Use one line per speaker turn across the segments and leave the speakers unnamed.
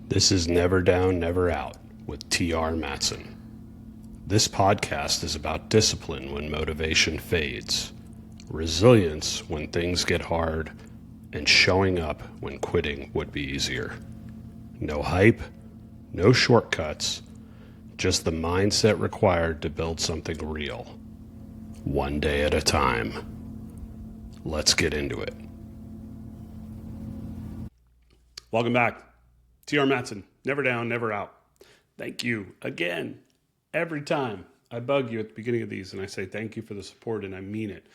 This is Never Down, Never Out with T.R. Matson. This podcast is about discipline when motivation fades, resilience when things get hard, and showing up when quitting would be easier. No hype, no shortcuts, just the mindset required to build something real. One day at a time. Let's get into it. Welcome back. T.R. Matson, Never Down, Never Out. Thank you again. Every time I bug you at the beginning of these and I say thank you for the support, and I mean it.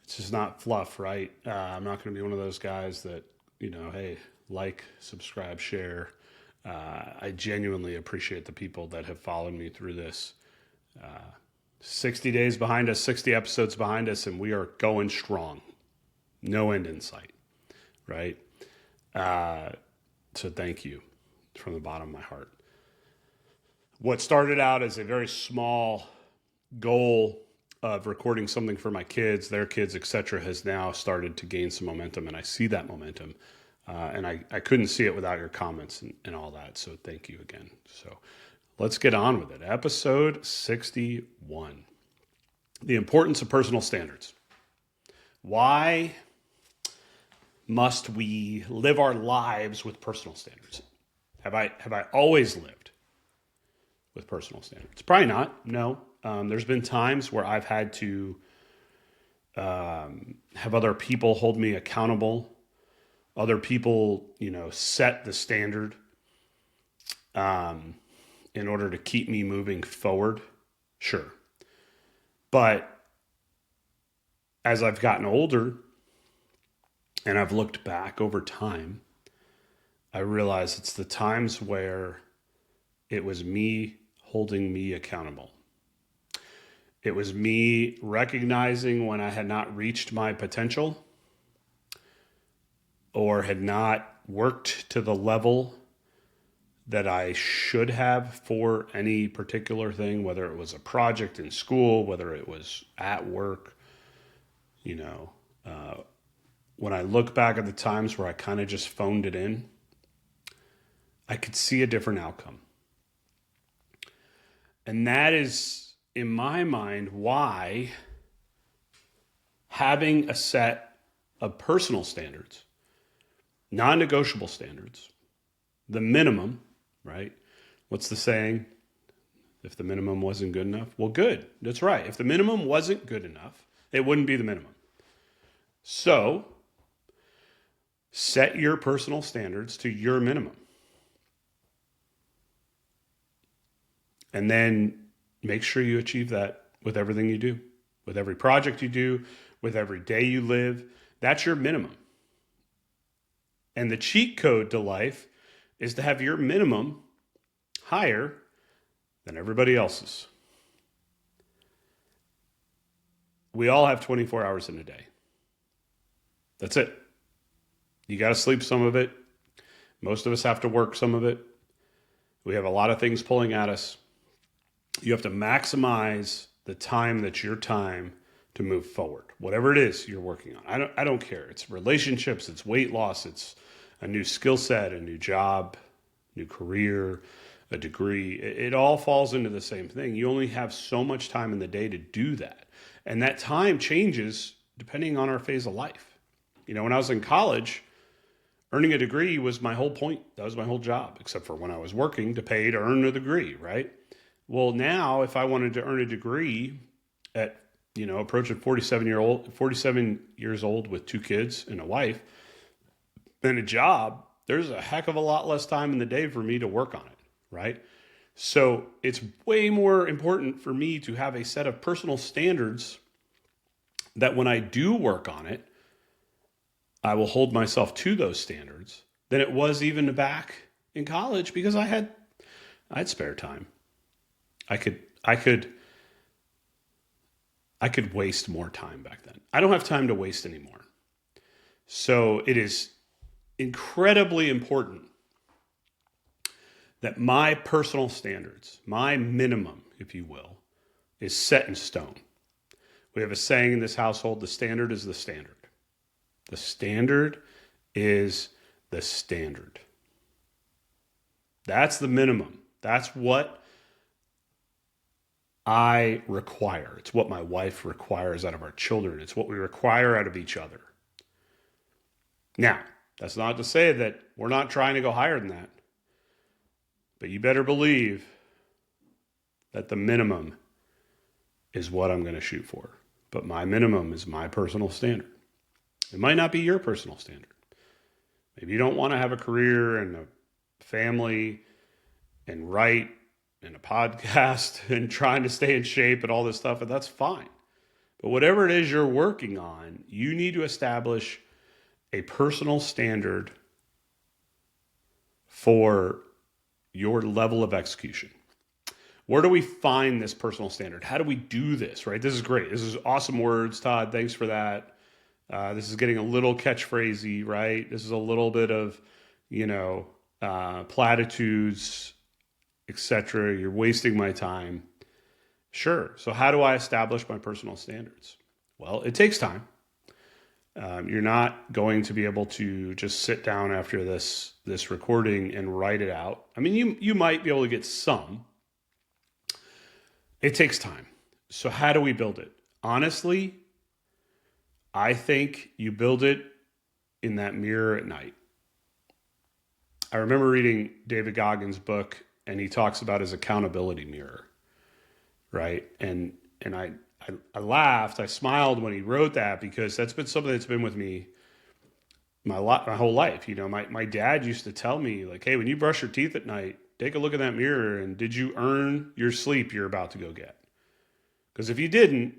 It's just not fluff, right? I'm not going to be one of those guys that, hey, like, subscribe, share. I genuinely appreciate the people that have followed me through this. 60 days behind us, 60 episodes behind us, and we are going strong. No end in sight, right? So thank you from the bottom of my heart. What started out as a very small goal of recording something for my kids, their kids, etc., has now started to gain some momentum, and I see that momentum. And I couldn't see it without your comments and all that. So thank you again. So let's get on with it. Episode 61. The importance of personal standards. Why must we live our lives with personal standards? Have I always lived with personal standards? Probably not. No. There's been times where I've had to have other people hold me accountable. Other people, set the standard in order to keep me moving forward. Sure. But as I've gotten older and I've looked back over time, I realize it's the times where it was me holding me accountable. It was me recognizing when I had not reached my potential or had not worked to the level that I should have for any particular thing, whether it was a project in school, whether it was at work. When I look back at the times where I kind of just phoned it in, I could see a different outcome. And that is, in my mind, why having a set of personal standards, non-negotiable standards, the minimum, right? What's the saying? If the minimum wasn't good enough, well, good. That's right. If the minimum wasn't good enough, it wouldn't be the minimum. So, set your personal standards to your minimum. And then make sure you achieve that with everything you do, with every project you do, with every day you live. That's your minimum. And the cheat code to life is to have your minimum higher than everybody else's. We all have 24 hours in a day. That's it. You got to sleep some of it. Most of us have to work some of it. We have a lot of things pulling at us. You have to maximize the time that's your time to move forward. Whatever it is you're working on. I don't care. It's relationships, it's weight loss, it's a new skill set, a new job, new career, a degree. It all falls into the same thing. You only have so much time in the day to do that. And that time changes depending on our phase of life. When I was in college, earning a degree was my whole point. That was my whole job, except for when I was working to pay to earn a degree, right? Well, now if I wanted to earn a degree at, approaching 47 years old with 2 kids and a wife and a job, there's a heck of a lot less time in the day for me to work on it, right? So it's way more important for me to have a set of personal standards that when I do work on it, I will hold myself to those standards than it was even back in college, because I had spare time. I could waste more time back then. I don't have time to waste anymore. So it is incredibly important that my personal standards, my minimum, if you will, is set in stone. We have a saying in this household: the standard is the standard. The standard is the standard. That's the minimum. That's what I require. It's what my wife requires out of our children. It's what we require out of each other. Now, that's not to say that we're not trying to go higher than that. But you better believe that the minimum is what I'm going to shoot for. But my minimum is my personal standard. It might not be your personal standard. Maybe you don't want to have a career and a family and write and a podcast and trying to stay in shape and all this stuff, and that's fine. But whatever it is you're working on, you need to establish a personal standard for your level of execution. Where do we find this personal standard? How do we do this, right? This is great. This is awesome words, Todd. Thanks for that. This is getting a little catchphrasey, right? This is a little bit of, platitudes, etc. You're wasting my time. Sure. So how do I establish my personal standards? Well, it takes time. You're not going to be able to just sit down after this recording and write it out. I mean, you might be able to get some. It takes time. So how do we build it? Honestly, I think you build it in that mirror at night. I remember reading David Goggins' book, and he talks about his accountability mirror, right? And I laughed, I smiled when he wrote that, because that's been something that's been with me my whole life. My dad used to tell me, like, hey, when you brush your teeth at night, take a look in that mirror, and did you earn your sleep you're about to go get? Because if you didn't,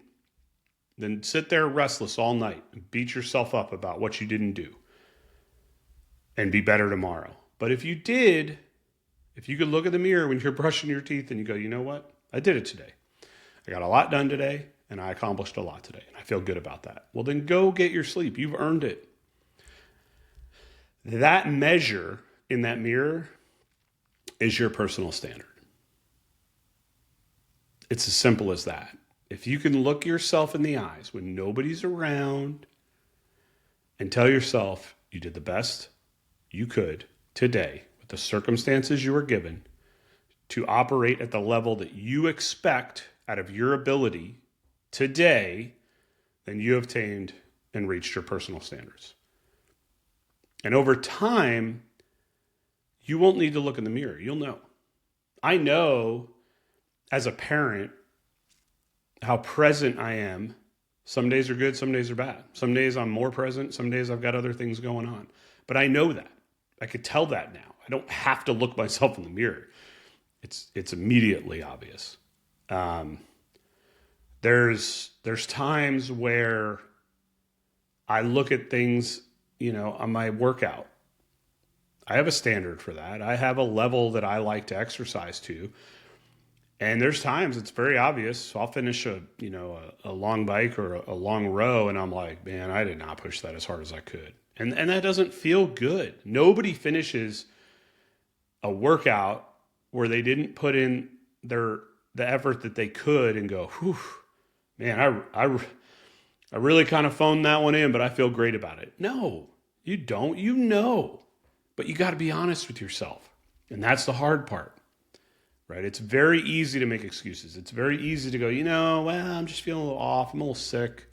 then sit there restless all night and beat yourself up about what you didn't do and be better tomorrow. But if you did, if you could look at the mirror when you're brushing your teeth and you go, you know what? I did it today. I got a lot done today, and I accomplished a lot today, and I feel good about that. Well, then go get your sleep. You've earned it. That measure in that mirror is your personal standard. It's as simple as that. If you can look yourself in the eyes when nobody's around and tell yourself you did the best you could today with the circumstances you were given to operate at the level that you expect out of your ability today, then you have attained and reached your personal standards. And over time, you won't need to look in the mirror. You'll know. I know as a parent how present I am. Some days are good, some days are bad. Some days I'm more present, some days I've got other things going on. But I know that. I could tell that now. I don't have to look myself in the mirror. It's immediately obvious. There's times where I look at things, on my workout. I have a standard for that. I have a level that I like to exercise to. And there's times it's very obvious. So I'll finish a long bike or a long row, and I'm like, man, I did not push that as hard as I could. And that doesn't feel good. Nobody finishes a workout where they didn't put in the effort that they could and go, whew, man, I really kind of phoned that one in, but I feel great about it. No, you don't. But you got to be honest with yourself. And that's the hard part, right? It's very easy to make excuses. It's very easy to go, I'm just feeling a little off. I'm a little sick.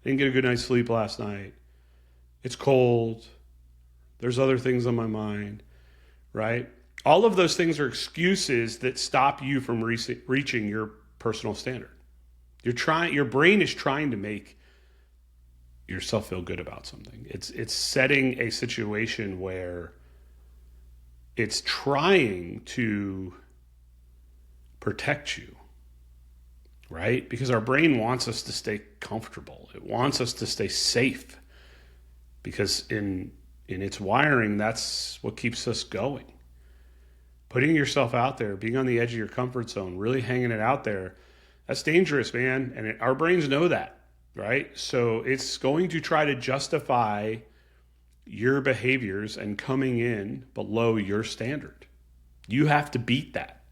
I didn't get a good night's sleep last night. It's cold. There's other things on my mind, right? All of those things are excuses that stop you from reaching your personal standard. Your brain is trying to make yourself feel good about something. It's setting a situation where it's trying to protect you, right? Because our brain wants us to stay comfortable. It wants us to stay safe because in its wiring, that's what keeps us going. Putting yourself out there, being on the edge of your comfort zone, really hanging it out there, that's dangerous, man. And our brains know that, right? So it's going to try to justify your behaviors and coming in below your standard. You have to beat that.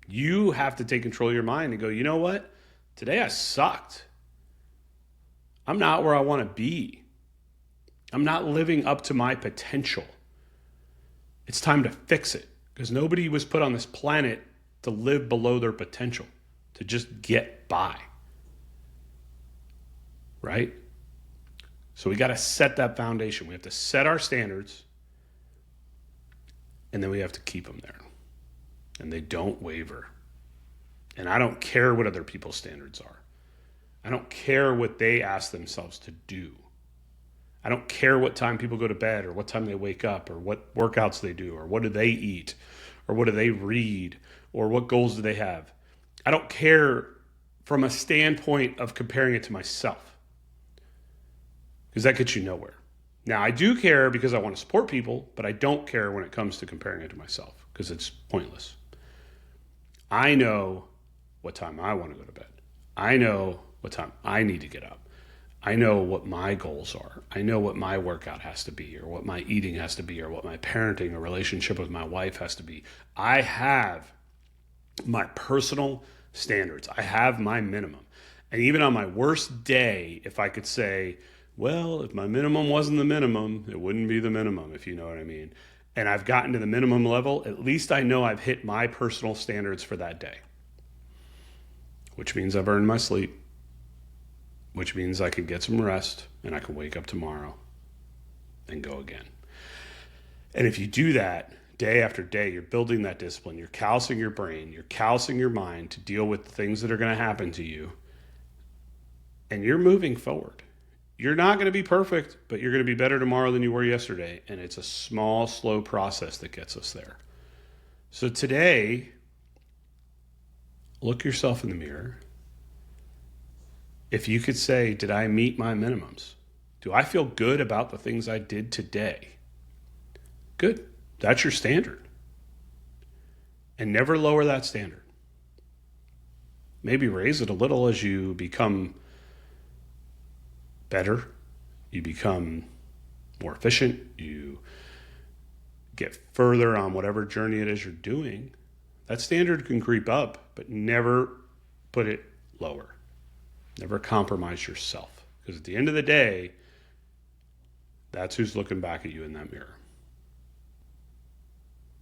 You have to take control of your mind and go, you know what? Today I sucked. I'm not where I want to be. I'm not living up to my potential. It's time to fix it. because nobody was put on this planet to live below their potential, to just get by. Right? So we got to set that foundation. We have to set our standards, and then we have to keep them there. And they don't waver. And I don't care what other people's standards are. I don't care what they ask themselves to do. I don't care what time people go to bed or what time they wake up or what workouts they do or what do they eat or what do they read or what goals do they have. I don't care from a standpoint of comparing it to myself, because that gets you nowhere. Now, I do care because I want to support people, but I don't care when it comes to comparing it to myself because it's pointless. I know what time I want to go to bed. I know what time I need to get up. I know what my goals are. I know what my workout has to be or what my eating has to be or what my parenting or relationship with my wife has to be. I have my personal standards. I have my minimum. And even on my worst day, if I could say, well, if my minimum wasn't the minimum, it wouldn't be the minimum, if you know what I mean. And I've gotten to the minimum level, at least I know I've hit my personal standards for that day, which means I've earned my sleep, which means I can get some rest and I can wake up tomorrow and go again. And if you do that day after day, you're building that discipline, you're callousing your brain, you're callousing your mind to deal with the things that are going to happen to you, and you're moving forward. You're not going to be perfect, but you're going to be better tomorrow than you were yesterday. And it's a small, slow process that gets us there. So today, look yourself in the mirror. If you could say, did I meet my minimums? Do I feel good about the things I did today? Good. That's your standard. And never lower that standard. Maybe raise it a little as you become better, you become more efficient, you get further on whatever journey it is you're doing. That standard can creep up, but never put it lower. Never compromise yourself. Because at the end of the day, that's who's looking back at you in that mirror.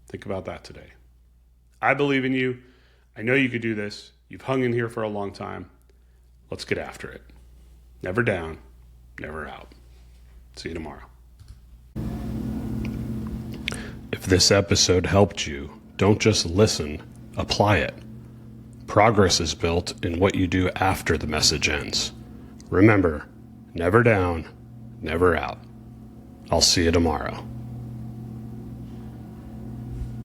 Think about that today. I believe in you. I know you could do this. You've hung in here for a long time. Let's get after it. Never down. Never out. See you tomorrow. If this episode helped you, don't just listen, apply it. Progress is built in what you do after the message ends. Remember, never down, never out. I'll see you tomorrow.